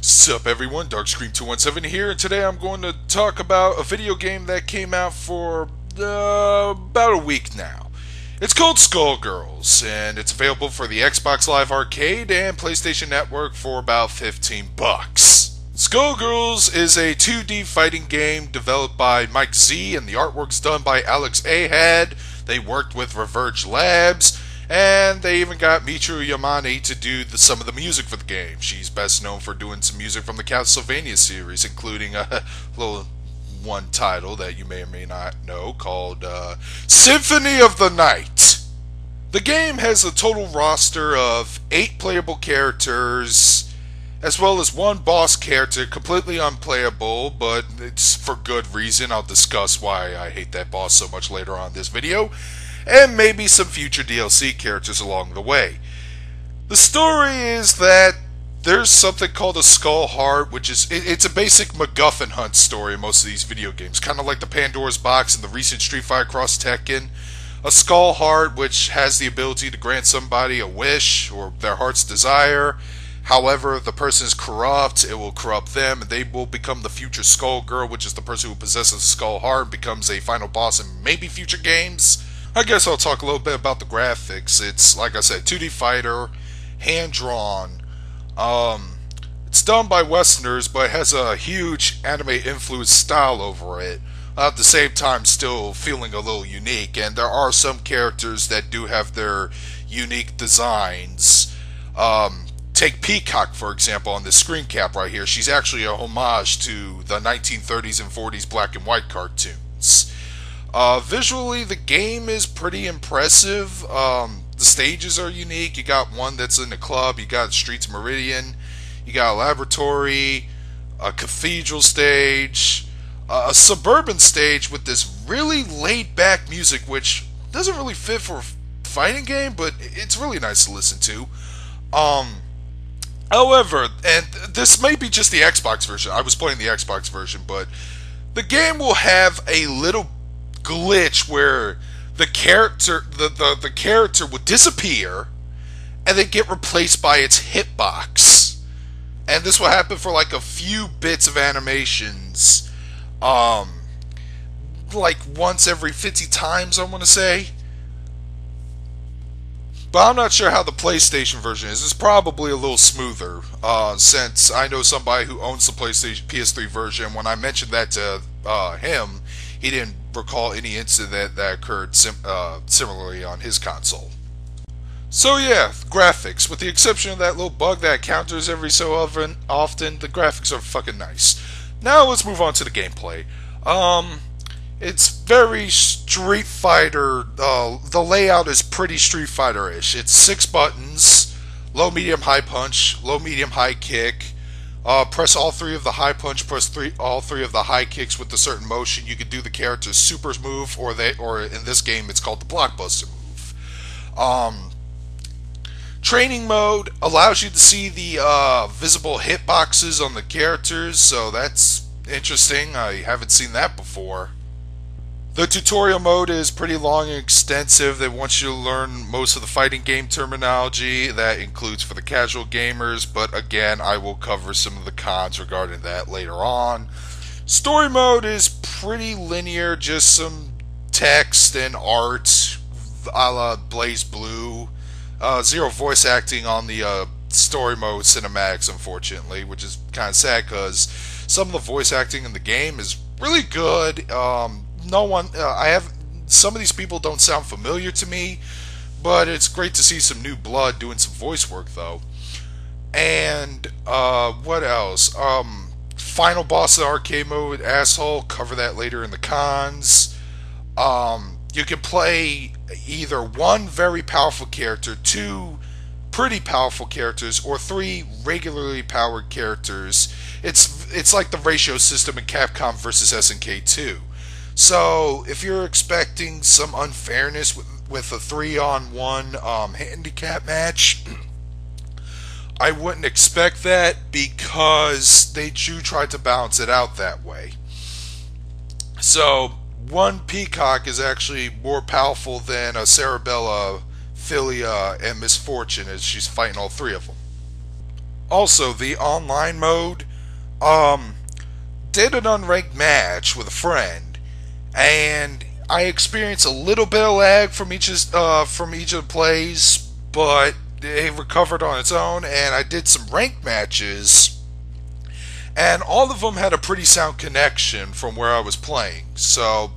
Sup everyone, Darkscream217 here, and today I'm going to talk about a video game that came out for about a week now. It's called Skullgirls, and it's available for the Xbox Live Arcade and PlayStation Network for about $15. Skullgirls is a 2D fighting game developed by Mike Z, and the artwork's done by Alex Ahad. They worked with Reverge Labs, and they even got Michiru Yamane to do some of the music for the game. She's best known for doing some music from the Castlevania series, including a little one title that you may or may not know called Symphony of the Night. The game has a total roster of 8 playable characters, as well as one boss character completely unplayable, but it's for good reason. I'll discuss why I hate that boss so much later on in this video, and maybe some future DLC characters along the way. The story is that there's something called a Skull Heart, which is it's a basic MacGuffin hunt story in most of these video games, kind of like the Pandora's Box in the recent Street Fighter Cross Tekken. A Skull Heart which has the ability to grant somebody a wish or their heart's desire. However, if the person is corrupt, it will corrupt them, and they will become the future Skull Girl, which is the person who possesses the Skull Heart and becomes a final boss in maybe future games. I guess I'll talk a little bit about the graphics. It's, like I said, 2D fighter, hand-drawn. It's done by Westerners, but it has a huge anime-influenced style over it. At the same time, still feeling a little unique, and there are some characters that do have their unique designs. Take Peacock, for example, on this screen cap right here. She's actually a homage to the 1930s and 40s black and white cartoons. Visually, the game is pretty impressive. The stages are unique. You got one that's in the club, you got Streets Meridian, you got a laboratory, a cathedral stage, a suburban stage with this really laid-back music, which doesn't really fit for a fighting game, but it's really nice to listen to. However, and this may be just the Xbox version, I was playing the Xbox version, but the game will have a little glitch where the character would disappear and then get replaced by its hitbox, and this will happen for like a few bits of animations, like once every 50 times, I want to say. But I'm not sure how the PlayStation version is. It's probably a little smoother, since I know somebody who owns the PlayStation PS3 version. When I mentioned that to him, he didn't recall any incident that occurred similarly on his console. So yeah, graphics. With the exception of that little bug that counters every so often, the graphics are fucking nice. Now let's move on to the gameplay. It's very Street Fighter. The layout is pretty Street Fighter-ish. It's 6 buttons: low, medium, high punch, low, medium, high kick. Press all 3 of the high punch, press all 3 of the high kicks with a certain motion. You can do the character's super move, or in this game it's called the blockbuster move. Training mode allows you to see the visible hitboxes on the characters, so that's interesting. I haven't seen that before. The tutorial mode is pretty long and extensive. They want you to learn most of the fighting game terminology. That includes for the casual gamers, but again, I will cover some of the cons regarding that later on. Story mode is pretty linear, just some text and art, a la Blaze Blue. Zero voice acting on the story mode cinematics, unfortunately, which is kind of sad because some of the voice acting in the game is really good. Some of these people don't sound familiar to me, but it's great to see some new blood doing some voice work though. And what else? Final boss in arcade mode, asshole. Cover that later in the cons. You can play either 1 very powerful character, 2 pretty powerful characters, or 3 regularly powered characters. It's like the ratio system in Capcom vs SNK 2. So if you're expecting some unfairness with a 3-on-1 handicap match, I wouldn't expect that, because they do try to balance it out that way. So one Peacock is actually more powerful than a Cerebella, Philia, and Misfortune, as she's fighting all 3 of them. Also, the online mode, um, did an unranked match with a friend, and I experienced a little bit of lag from each of the plays, but it recovered on its own, and I did some ranked matches, and all of them had a pretty sound connection from where I was playing. So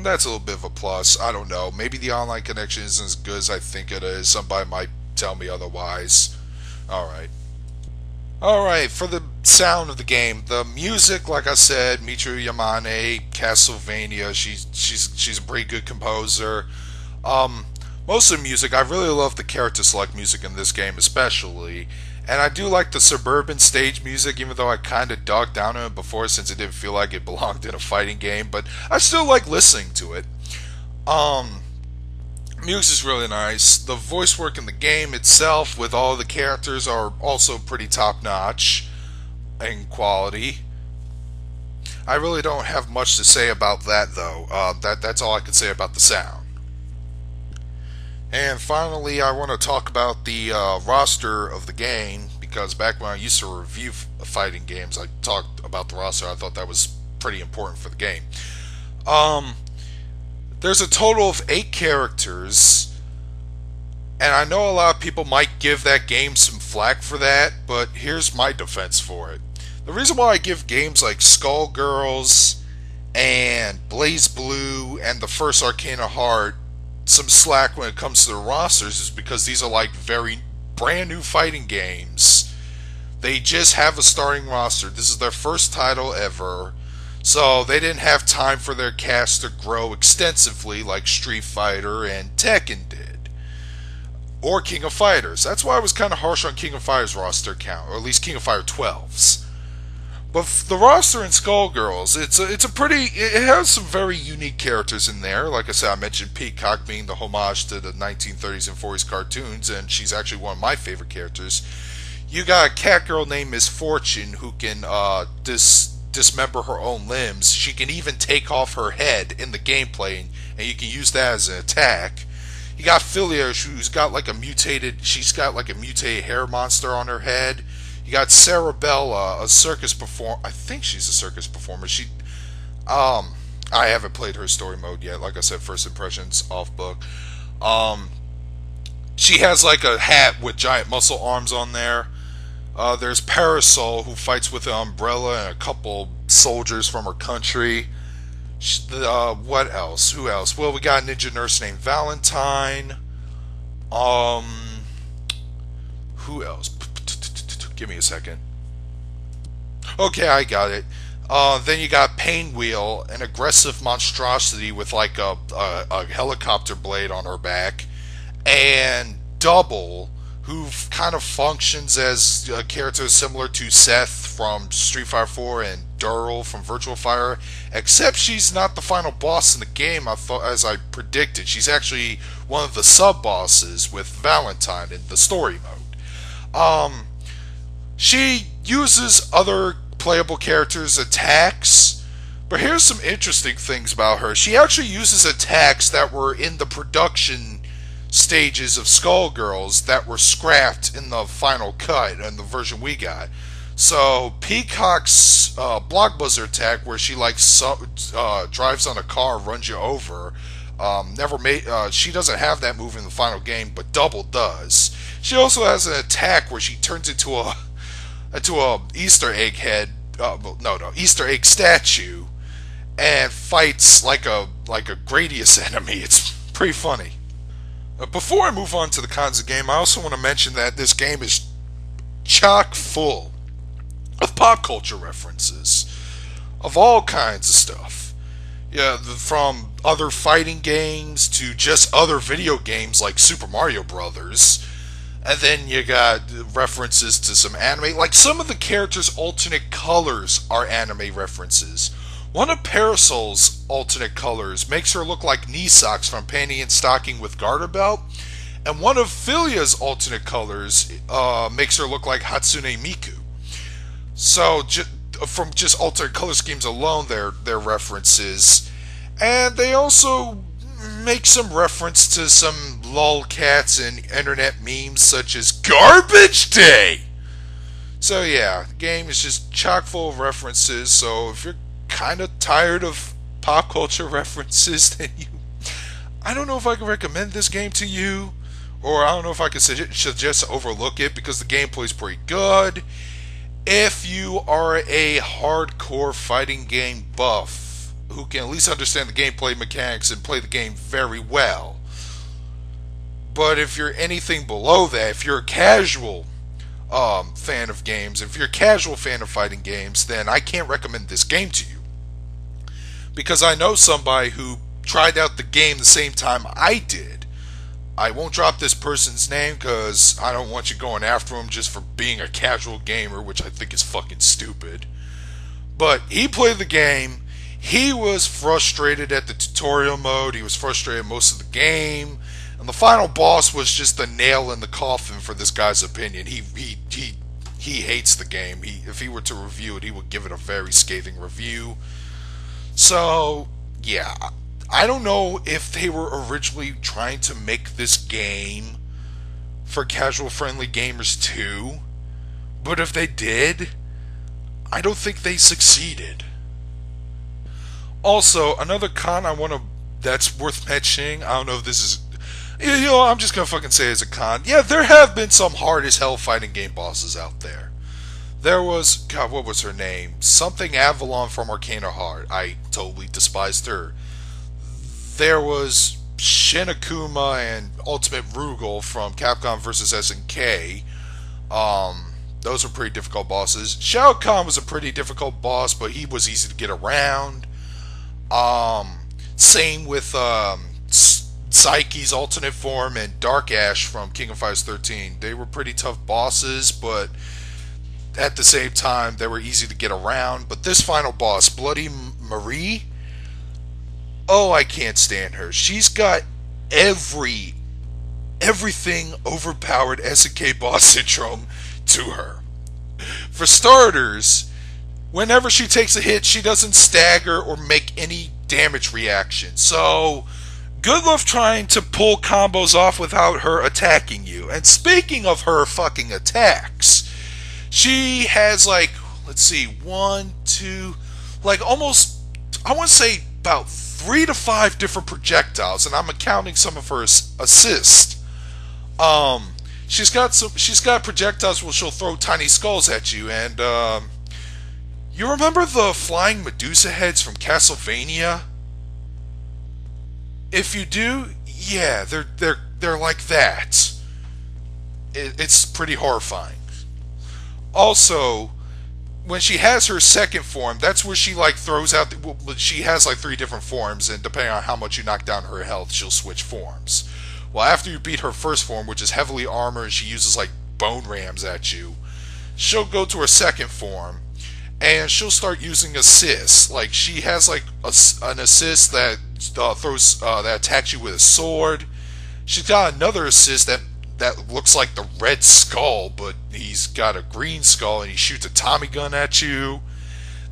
that's a little bit of a plus. I don't know. Maybe the online connection isn't as good as I think it is. Somebody might tell me otherwise. Alright. Alright, for the sound of the game, the music, like I said, Michiru Yamane, Castlevania, she's a pretty good composer. Most of the music, I really love the character select music in this game especially. And I do like the suburban stage music, even though I kind of dug down on it before since it didn't feel like it belonged in a fighting game, but I still like listening to it. Music is really nice. The voice work in the game itself with all the characters are also pretty top notch in quality. I really don't have much to say about that though. That's all I can say about the sound. And finally, I want to talk about the roster of the game, because back when I used to review fighting games, I talked about the roster. I thought that was pretty important for the game. There's a total of 8 characters, and I know a lot of people might give that game some flack for that, but here's my defense for it. The reason why I give games like Skullgirls and BlazBlue and the first Arcana Heart some slack when it comes to the rosters is because these are like very brand new fighting games. They just have a starting roster. This is their first title ever, so they didn't have time for their cast to grow extensively like Street Fighter and Tekken did, or King of Fighters. That's why I was kind of harsh on King of Fighters roster count, or at least King of Fighter 12s. But the roster in Skullgirls, it has some very unique characters in there. Like I said, I mentioned Peacock being the homage to the 1930s and 40s cartoons, and she's actually one of my favorite characters. You got a cat girl named Miss Fortune who can dismember her own limbs. She can even take off her head in the gameplay, and you can use that as an attack. You got Philia, who's got like a mutated hair monster on her head. You got Cerebella, a circus performer. I think she's a circus performer. I haven't played her story mode yet. Like I said, first impressions off book. She has like a hat with giant muscle arms on there. There's Parasol, who fights with an umbrella and a couple soldiers from her country. What else? Who else? Well, we got a ninja nurse named Valentine. Who else? Give me a second. Okay, I got it. Then you got Painwheel, an aggressive monstrosity with like a helicopter blade on her back, and Double, who kind of functions as a character similar to Seth from Street Fighter 4 and Durl from Virtua Fighter, except she's not the final boss in the game. As I predicted, she's actually one of the sub bosses with Valentine in the story mode. She uses other playable characters' attacks, but here's some interesting things about her. She actually uses attacks that were in the production stages of Skullgirls that were scrapped in the final cut and the version we got. So Peacock's block buzzer attack, where she drives on a car, runs you over, she doesn't have that move in the final game, but Double does. She also has an attack where she turns into a Easter egg Easter egg statue and fights like a Gradius enemy. It's pretty funny. Before I move on to the cons of the game, I also want to mention that this game is chock full of pop culture references of all kinds of stuff. Yeah, from other fighting games to just other video games like Super Mario Brothers. And then you got references to some anime. Like, some of the characters' alternate colors are anime references. One of Parasol's alternate colors makes her look like knee socks from Panty and Stocking with Garter Belt. And one of Philia's alternate colors makes her look like Hatsune Miku. So, from just alternate color schemes alone, they're references. And they also make some reference to some lolcats and internet memes such as Garbage Day. So yeah, the game is just chock full of references. So if you're kind of tired of pop culture references, then I don't know if I can recommend this game to you, or I don't know if I can suggest overlook it because the gameplay is pretty good. If you are a hardcore fighting game buff who can at least understand the gameplay mechanics and play the game very well. But if you're anything below that, if you're a casual fan of games, if you're a casual fan of fighting games, then I can't recommend this game to you. Because I know somebody who tried out the game the same time I did. I won't drop this person's name because I don't want you going after him just for being a casual gamer, which I think is fucking stupid. But he played the game. He was frustrated at the tutorial mode. He was frustrated most of the game. And the final boss was just the nail in the coffin for this guy's opinion. He hates the game. If he were to review it, he would give it a very scathing review. So, yeah. I don't know if they were originally trying to make this game for casual friendly gamers too, but if they did, I don't think they succeeded. Also, another con that's worth mentioning, I don't know if this is, I'm just gonna fucking say it's a con. Yeah, there have been some hard as hell fighting game bosses out there. There was, God, what was her name? Something Avalon from Arcana Heart. I totally despised her. There was Shin Akuma and Ultimate Rugal from Capcom vs. SNK. Those were pretty difficult bosses. Shao Kahn was a pretty difficult boss, but he was easy to get around. Same with Psyche's alternate form and Dark Ash from King of Fighters 13. They were pretty tough bosses, but at the same time, they were easy to get around. But this final boss, Bloody Marie, oh, I can't stand her. She's got everything overpowered SNK boss syndrome to her. For starters, whenever she takes a hit, she doesn't stagger or make any damage reaction. So, good luck trying to pull combos off without her attacking you. And speaking of her fucking attacks, she has almost, I want to say about 3 to 5 different projectiles, and I'm accounting some of her assists. She's got projectiles where she'll throw tiny skulls at you, and you remember the flying Medusa heads from Castlevania? If you do, yeah, they're like that. It's pretty horrifying. Also, when she has her second form, that's where she throws out. She has 3 different forms, and depending on how much you knock down her health, she'll switch forms. Well, after you beat her first form, which is heavily armored, and she uses bone rams at you, she'll go to her second form, and she'll start using assists. She has an assist that that attacks you with a sword. She's got another assist that looks like the Red Skull, but he's got a green skull and he shoots a Tommy gun at you.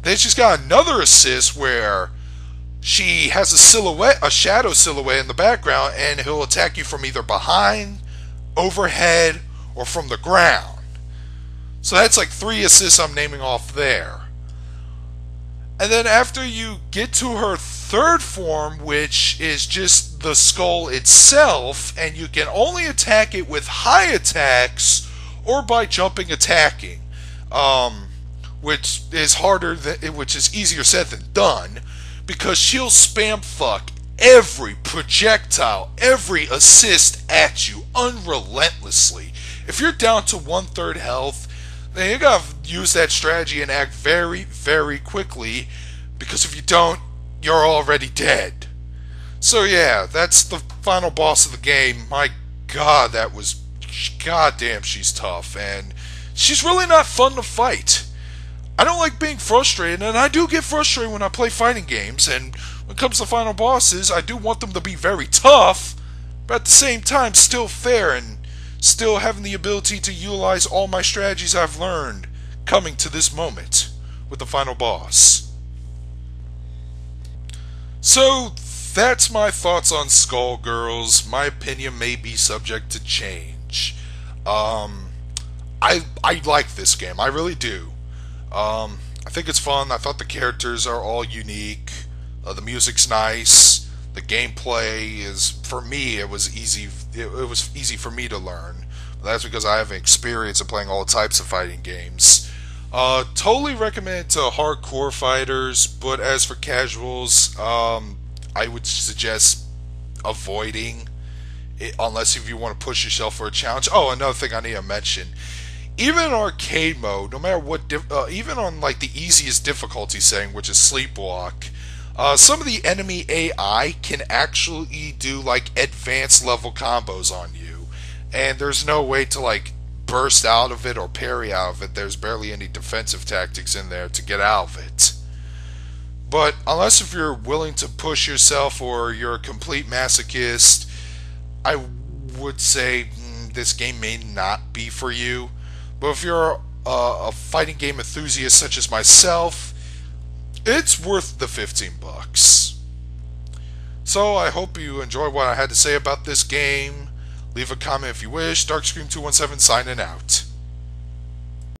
Then she's got another assist where she has a shadow silhouette in the background, and he'll attack you from either behind, overhead, or from the ground. So that's 3 assists I'm naming off there. And then after you get to her third form, which is just the skull itself, and you can only attack it with high attacks or by jumping attacking, which is easier said than done, because she'll spam fuck every projectile, every assist at you unrelentlessly. If you're down to 1/3 health, then you gotta use that strategy and act very, very quickly, because if you don't, you're already dead. So yeah, that's the final boss of the game. My god, goddamn, she's tough, and she's really not fun to fight. I don't like being frustrated, and I do get frustrated when I play fighting games, and when it comes to final bosses, I do want them to be very tough, but at the same time, still fair, and still having the ability to utilize all my strategies I've learned coming to this moment with the final boss. So, that's my thoughts on Skullgirls. My opinion may be subject to change. I like this game. I really do. I think it's fun. I thought the characters are all unique. The music's nice. The gameplay is, for me, it was easy. It was easy for me to learn. But that's because I have experience of playing all types of fighting games. Totally recommend it to hardcore fighters, but as for casuals, I would suggest avoiding it unless if you want to push yourself for a challenge. Oh, another thing I need to mention: even in arcade mode, no matter what, even on like the easiest difficulty setting, which is Sleepwalk, some of the enemy AI can actually do like advanced level combos on you, and there's no way to like burst out of it or parry out of it. There's barely any defensive tactics in there to get out of it. But unless if you're willing to push yourself or you're a complete masochist, I would say this game may not be for you. But if you're a fighting game enthusiast such as myself, it's worth the 15 bucks. So I hope you enjoyed what I had to say about this game. Leave a comment if you wish. Darkscream217 signing out.